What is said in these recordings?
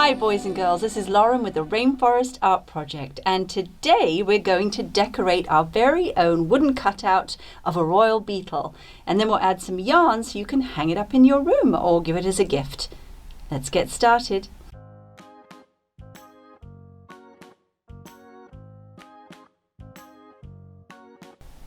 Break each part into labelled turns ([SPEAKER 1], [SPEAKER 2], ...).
[SPEAKER 1] Hi boys and girls, this is Lauren with the Rainforest Art Project, and today we're going to decorate our very own wooden cutout of a royal beetle, and then we'll add some yarn so you can hang it up in your room or give it as a gift. Let's get started.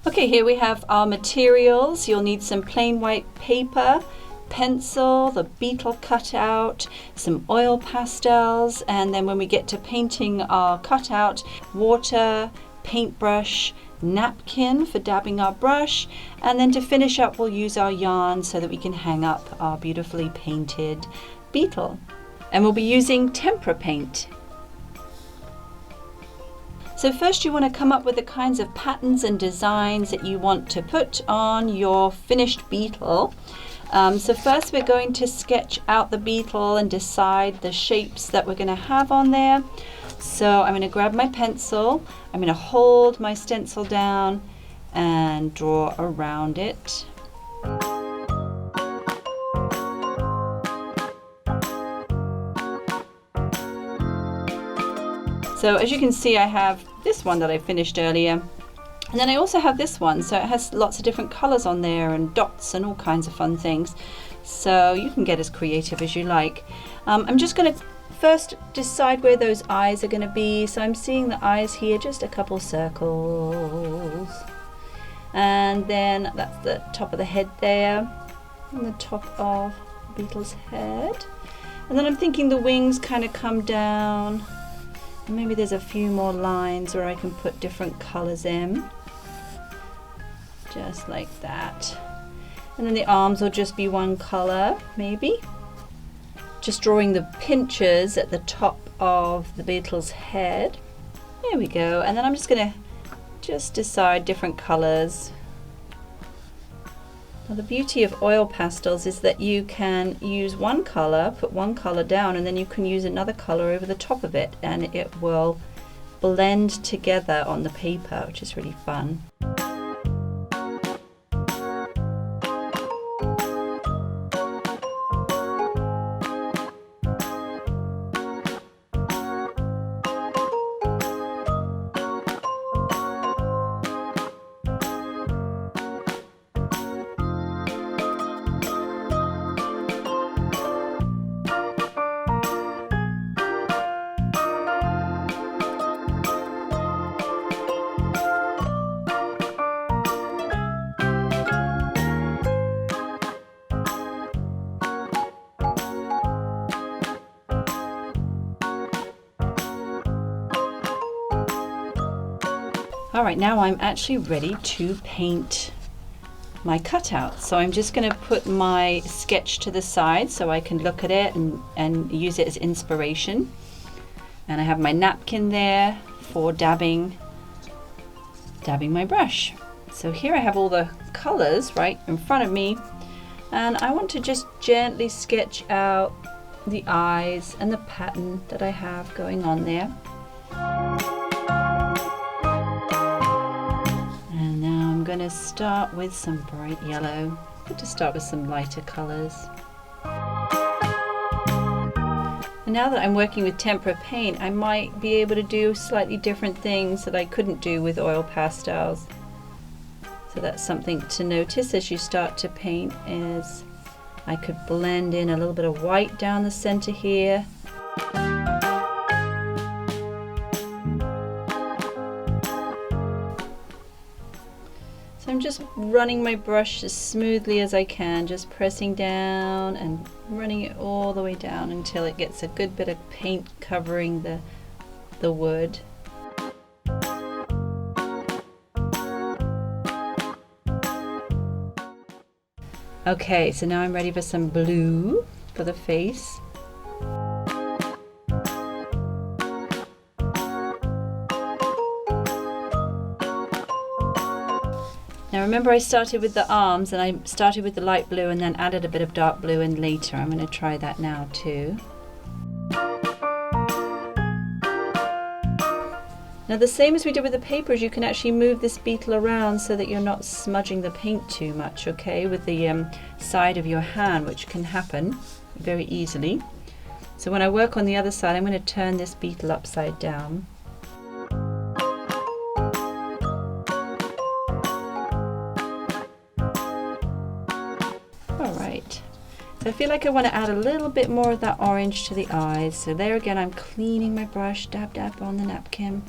[SPEAKER 1] Okay, here we have our materials. You'll need some plain white paper, pencil, the beetle cutout, some oil pastels, and then when we get to painting our cutout, water, paintbrush, napkin for dabbing our brush, and then to finish up we'll use our yarn so that we can hang up our beautifully painted beetle. And we'll be using tempera paint. So first you want to come up with the kinds of patterns and designs that you want to put on your finished beetle. So first we're going to sketch out the beetle and decide the shapes that we're going to have on there. So I'm going to grab my pencil, I'm going to hold my stencil down and draw around it. So as you can see, I have this one that I finished earlier. And then I also have this one, so it has lots of different colors on there and dots and all kinds of fun things. So you can get as creative as you like. I'm just going to first decide where those eyes are going to be. So I'm seeing the eyes here, just a couple circles. And then that's the top of the head there, and the top of the beetle's head. And then I'm thinking the wings kind of come down. And maybe there's a few more lines where I can put different colors in. Just like that. And then the arms will just be one color, maybe. Just drawing the pinchers at the top of the beetle's head. There we go. And then I'm just going to decide different colors. Now the beauty of oil pastels is that you can use one color, put one color down, and then you can use another color over the top of it, and it will blend together on the paper, which is really fun. Alright, now I'm actually ready to paint my cutout. So I'm just going to put my sketch to the side so I can look at it and use it as inspiration. And I have my napkin there for dabbing my brush. So here I have all the colors right in front of me, and I want to just gently sketch out the eyes and the pattern that I have going on there. I'm going to start with some bright yellow. I'm going to start with some lighter colors. And now that I'm working with tempera paint, I might be able to do slightly different things that I couldn't do with oil pastels. So that's something to notice as you start to paint, is I could blend in a little bit of white down the center here. So I'm just running my brush as smoothly as I can, just pressing down and running it all the way down until it gets a good bit of paint covering the wood. Okay, so now I'm ready for some blue for the face. Now remember, I started with the arms, and I started with the light blue and then added a bit of dark blue in later. I'm going to try that now too. Now the same as we did with the papers, you can actually move this beetle around so that you're not smudging the paint too much, okay, with the side of your hand, which can happen very easily. So when I work on the other side, I'm going to turn this beetle upside down. Alright, so I feel like I want to add a little bit more of that orange to the eyes. So there again, I'm cleaning my brush, dab dab on the napkin.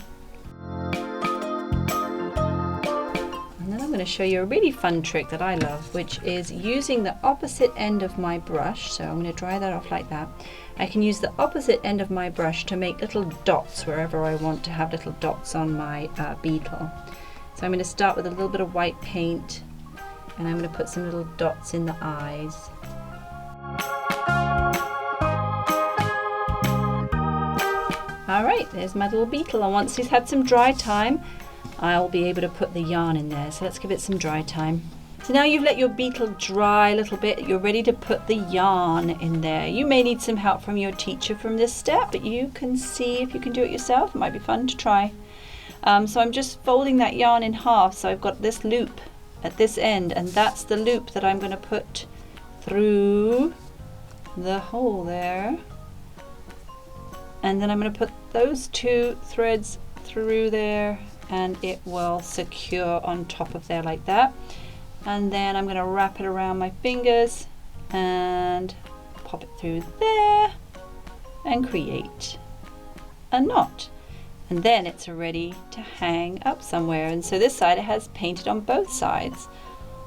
[SPEAKER 1] And then I'm going to show you a really fun trick that I love, which is using the opposite end of my brush. So I'm going to dry that off like that. I can use the opposite end of my brush to make little dots wherever I want to have little dots on my beetle. So I'm going to start with a little bit of white paint, and I'm going to put some little dots in the eyes. Alright, there's my little beetle, and once he's had some dry time, I'll be able to put the yarn in there. So let's give it some dry time. So now you've let your beetle dry a little bit, you're ready to put the yarn in there. You may need some help from your teacher from this step, but you can see if you can do it yourself. It might be fun to try. So I'm just folding that yarn in half, so I've got this loop at this end, and that's the loop that I'm going to put through the hole there. And then I'm going to put those two threads through there, and it will secure on top of there like that. And then I'm going to wrap it around my fingers and pop it through there and create a knot. And then it's ready to hang up somewhere. And so this side it has painted on both sides.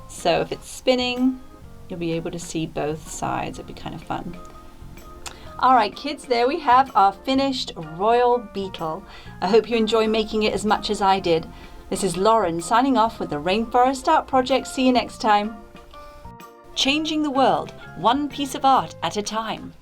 [SPEAKER 1] So if it's spinning, you'll be able to see both sides. It'd be kind of fun. Alright kids, there we have our finished royal beetle. I hope you enjoy making it as much as I did. This is Lauren signing off with the Rainforest Art Project. See you next time. Changing the world, one piece of art at a time.